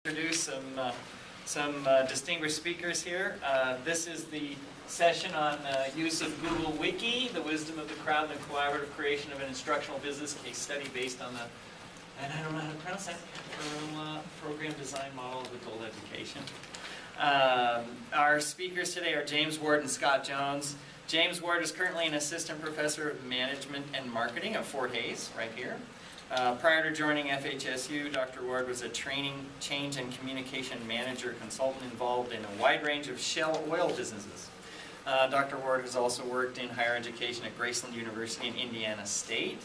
Introduce some distinguished speakers here. This is the session on use of Google Wiki, the wisdom of the crowd, and the collaborative creation of an instructional business case study based on the, and I don't know how to pronounce that, program design model of adult education. Our speakers today are James Ward and Scott Jones. James Ward is currently an assistant professor of management and marketing at Fort Hays, right here. Prior to joining FHSU, Dr. Ward was a training, change, and communication manager consultant involved in a wide range of Shell oil businesses. Dr. Ward has also worked in higher education at Graceland University in Indiana State.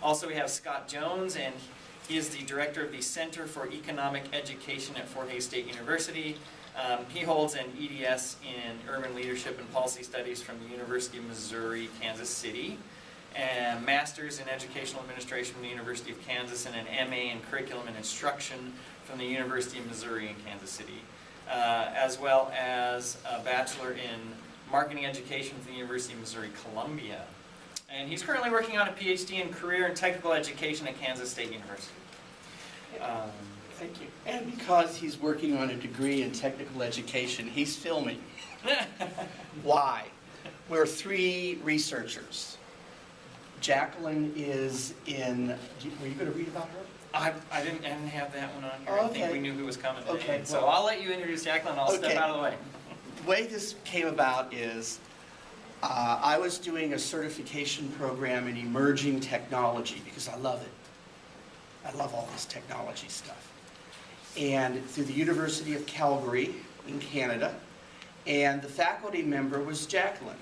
Also, we have Scott Jones, and he is the director of the Center for Economic Education at Fort Hays State University. He holds an EDS in Urban Leadership and Policy Studies from the University of Missouri, Kansas City, and Master's in Educational Administration from the University of Kansas, and an MA in Curriculum and Instruction from the University of Missouri in Kansas City, as well as a Bachelor in Marketing Education from the University of Missouri, Columbia. And he's currently working on a PhD in Career and Technical Education at Kansas State University. Thank you. And because he's working on a degree in technical education, he's filming. Why? We're three researchers. Jacqueline is in, were you going to read about her? I didn't have that one on here. Oh, I think we knew who was coming today. Okay, So I'll let you introduce Jacqueline and I'll step out of the way. The way this came about is I was doing a certification program in emerging technology because I love it. I love all this technology stuff. And through the University of Calgary in Canada, and the faculty member was Jacqueline.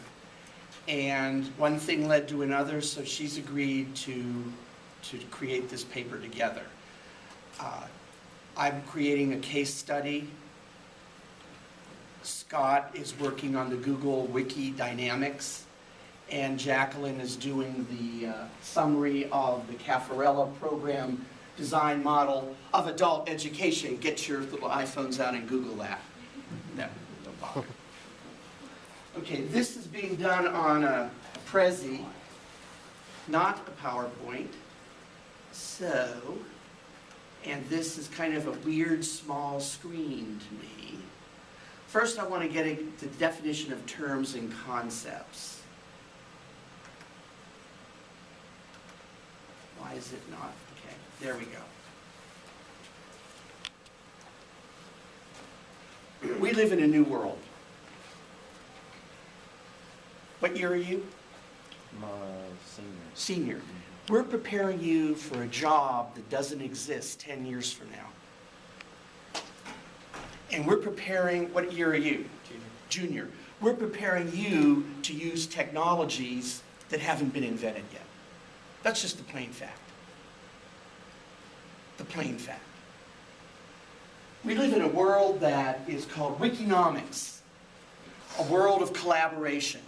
And one thing led to another, so she's agreed to create this paper together. I'm creating a case study. Scott is working on the Google Wiki dynamics, and Jacqueline is doing the summary of the Caffarella program design model of adult education. Get your little iPhones out and Google that. No bother. Okay, this is being done on a Prezi, not a PowerPoint. So, and this is kind of a weird small screen to me. First, I want to get the definition of terms and concepts. Why is it not? Okay, there we go. We live in a new world. What year are you? Senior. Senior. We're preparing you for a job that doesn't exist 10 years from now. And we're preparing, what year are you? Junior. We're preparing you to use technologies that haven't been invented yet. That's just the plain fact. The plain fact. We live in a world that is called Wikinomics, a world of collaboration.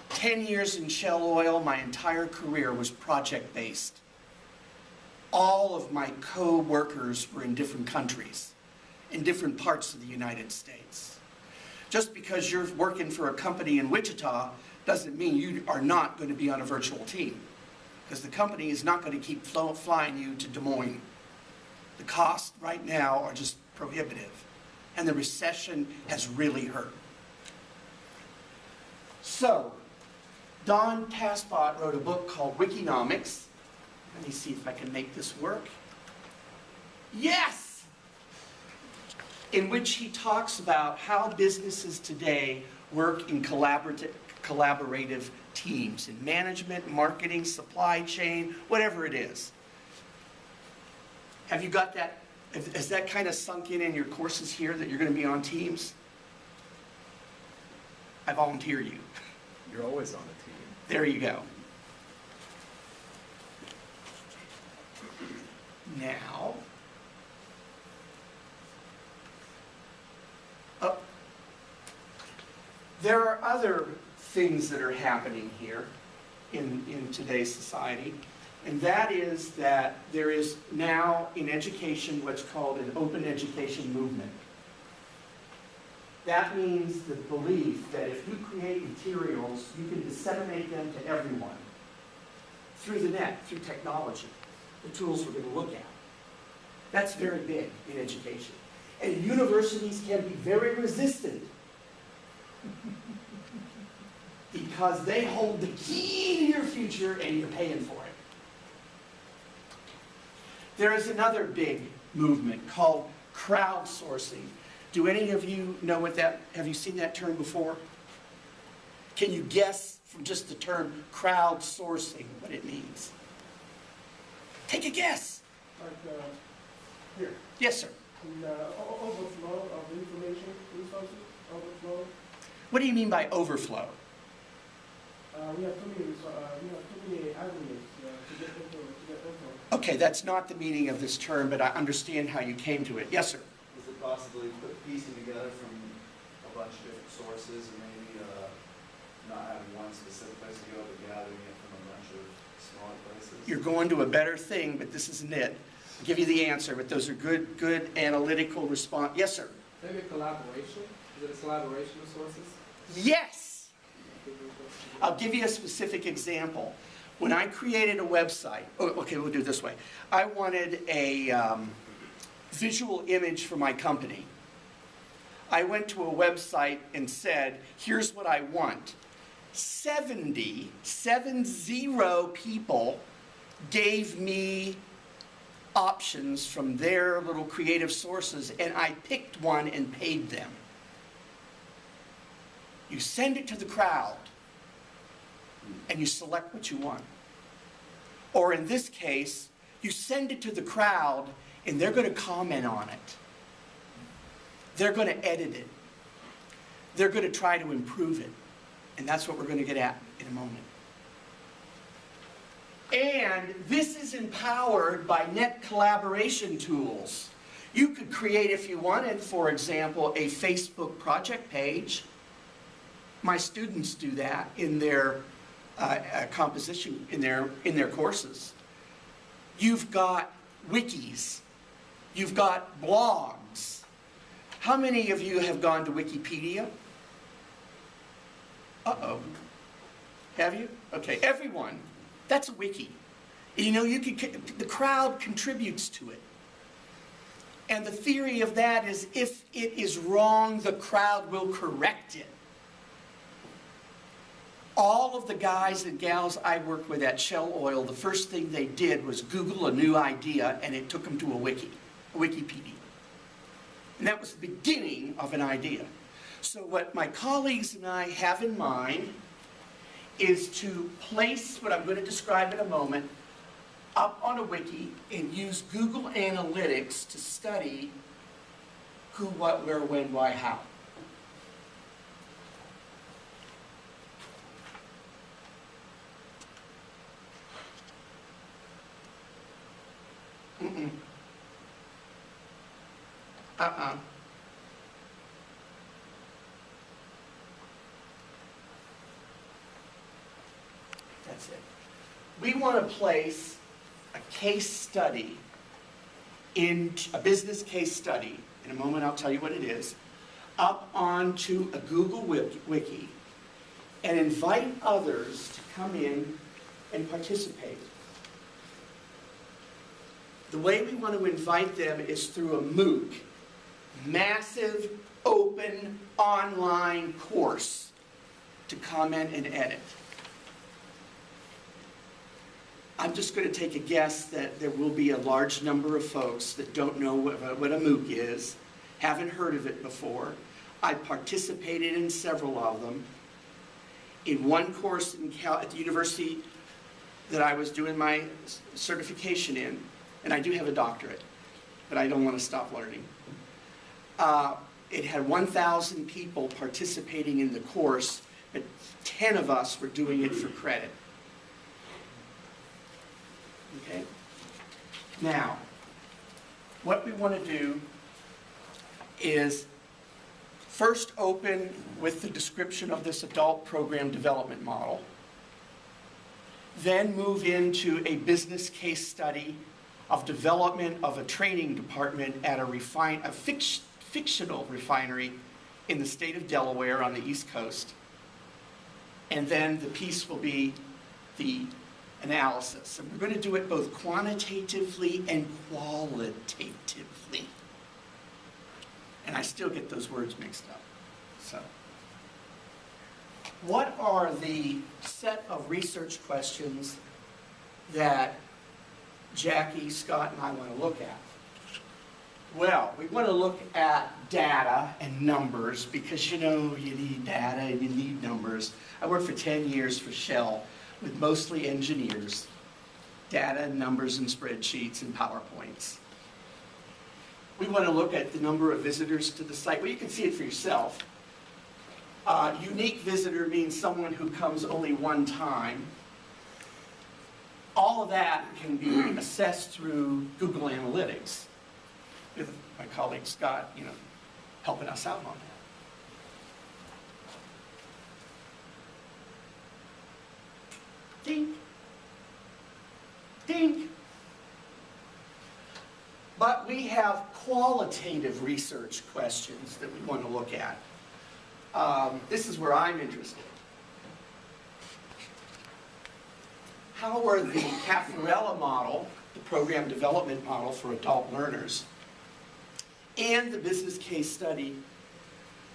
10 years in Shell Oil, my entire career was project-based. All of my co-workers were in different countries, in different parts of the United States. Just because you're working for a company in Wichita doesn't mean you are not going to be on a virtual team, because the company is not going to keep flying you to Des Moines. The costs right now are just prohibitive, and the recession has really hurt. So, Don Tasbot wrote a book called Wikinomics. Let me see if I can make this work. Yes! In which he talks about how businesses today work in collaborative teams, in management, marketing, supply chain, whatever it is. Have you got that? Has that kind of sunk in your courses here that you're going to be on teams? I volunteer you. You're always on a team. There you go. Now, there are other things that are happening here in today's society, and that is that there is now in education what's called an open education movement. That means the belief that if you create materials, you can disseminate them to everyone through the net, through technology, the tools we're going to look at. That's very big in education. And universities can be very resistant because they hold the key to your future and you're paying for it. There is another big movement called crowdsourcing. Do any of you know what that, have you seen that term before? Can you guess from just the term crowdsourcing what it means? Take a guess. Like here, Yes, sir. in overflow of information resources, overflow. What do you mean by overflow? We have too many avenues to get info. Okay, that's not the meaning of this term, but I understand how you came to it. Yes, sir. Is it possibly piecing together from a bunch of different sources and maybe not having one specific place to go, but gathering it from a bunch of smaller places? You're going to a better thing, but this isn't it. I'll give you the answer, but those are good analytical response. Yes, sir. Maybe collaboration? Is it a collaboration of sources? Yes. I'll give you a specific example. When I created a website, okay, we'll do it this way. I wanted a visual image for my company. I went to a website and said, here's what I want. 70 people gave me options from their little creative sources, and I picked one and paid them. You send it to the crowd, and you select what you want. Or in this case, you send it to the crowd, and they're going to comment on it. They're going to edit it. They're going to try to improve it. And that's what we're going to get at in a moment. And this is empowered by net collaboration tools. You could create, if you wanted, for example, a Facebook project page. My students do that in their composition, in their courses. You've got wikis. You've got blogs. How many of you have gone to Wikipedia? Uh-oh. Have you? Okay, everyone. That's a wiki. You know, the crowd contributes to it. And the theory of that is if it is wrong, the crowd will correct it. All of the guys and gals I worked with at Shell Oil, the first thing they did was Google a new idea, and it took them to a Wikipedia. And that was the beginning of an idea. So what my colleagues and I have in mind is to place what I'm going to describe in a moment up on a wiki and use Google Analytics to study who, what, where, when, why, how. That's it. We want to place a case study in a business case study. In a moment, I'll tell you what it is. Up onto a Google wiki and invite others to come in and participate. The way we want to invite them is through a MOOC, massive, open, online course to comment and edit. I'm just going to take a guess that there will be a large number of folks that don't know what a MOOC is, haven't heard of it before. I participated in several of them. In one course at the university that I was doing my certification in, and I do have a doctorate, but I don't want to stop learning. It had 1,000 people participating in the course, but 10 of us were doing it for credit. Okay? Now, what we want to do is first open with the description of this adult program development model, then move into a business case study of development of a training department at a fictional refinery in the state of Delaware on the East Coast. And then the piece will be the analysis. And we're going to do it both quantitatively and qualitatively. I still get those words mixed up. So, what are the set of research questions that Jackie, Scott, and I want to look at? Well, we want to look at data and numbers because, you know, you need data and you need numbers. I worked for 10 years for Shell with mostly engineers. Data and numbers and spreadsheets and PowerPoints. We want to look at the number of visitors to the site. Well, you can see it for yourself. Unique visitor means someone who comes only one time. All of that can be assessed through Google Analytics, with my colleague Scott, helping us out on that. Ding. Ding. But we have qualitative research questions that we want to look at. This is where I'm interested. How were the Caffarella model, the program development model for adult learners, and the business case study,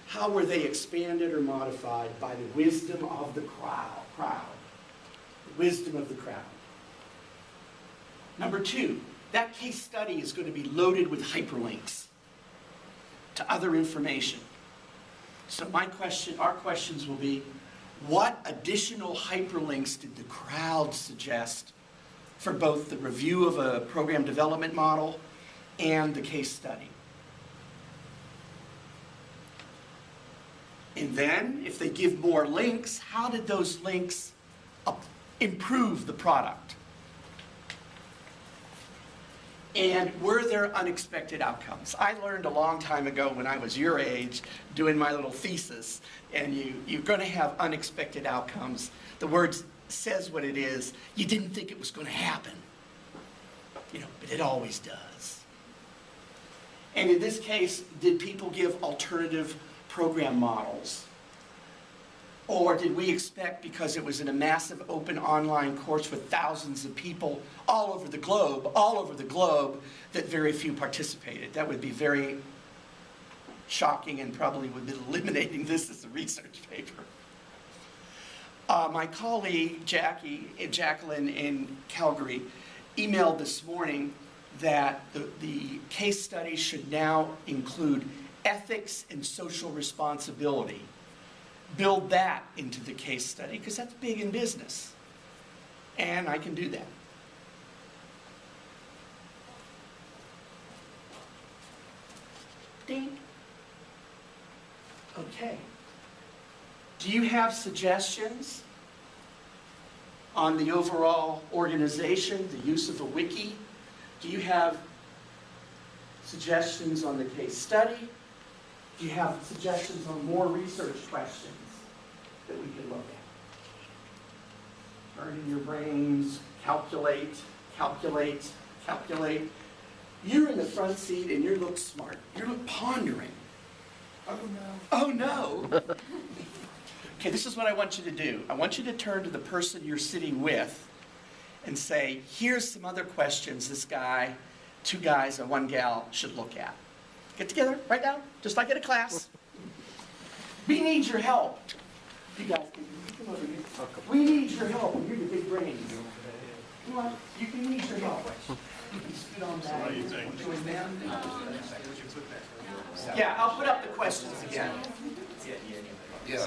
how were they expanded or modified by the wisdom of the crowd? The wisdom of the crowd. Number two, that case study is going to be loaded with hyperlinks to other information. So our questions will be, what additional hyperlinks did the crowd suggest for both the review of a program development model and the case study? And then, if they give more links, how did those links improve the product? And were there unexpected outcomes? I learned a long time ago when I was your age doing my little thesis, and you're going to have unexpected outcomes. The word says what it is. You didn't think it was going to happen, but it always does. And in this case, did people give alternative program models? Or did we expect, because it was in a massive open online course with thousands of people all over the globe, that very few participated? That would be very shocking and probably would be eliminating this as a research paper. My colleague, Jacqueline in Calgary, emailed this morning that the case study should now include ethics and social responsibility. Build that into the case study, because that's big in business. And I can do that. Ding. Okay. Do you have suggestions on the overall organization, the use of a wiki? Do you have suggestions on the case study? Do you have suggestions on more research questions that we can look at? Turn in your brains, calculate. You're in the front seat and you look smart. You look pondering. Oh no. Okay, this is what I want you to do. I want you to turn to the person you're sitting with and say, here's some other questions this guy, two guys and one gal should look at. Get together right now, just like at a class. We need your help. You guys, come over here. We need your help. You're the big brains. Come on, you can need your help. You can scoot on back. Join them. Yeah, I'll put up the questions again. Yeah.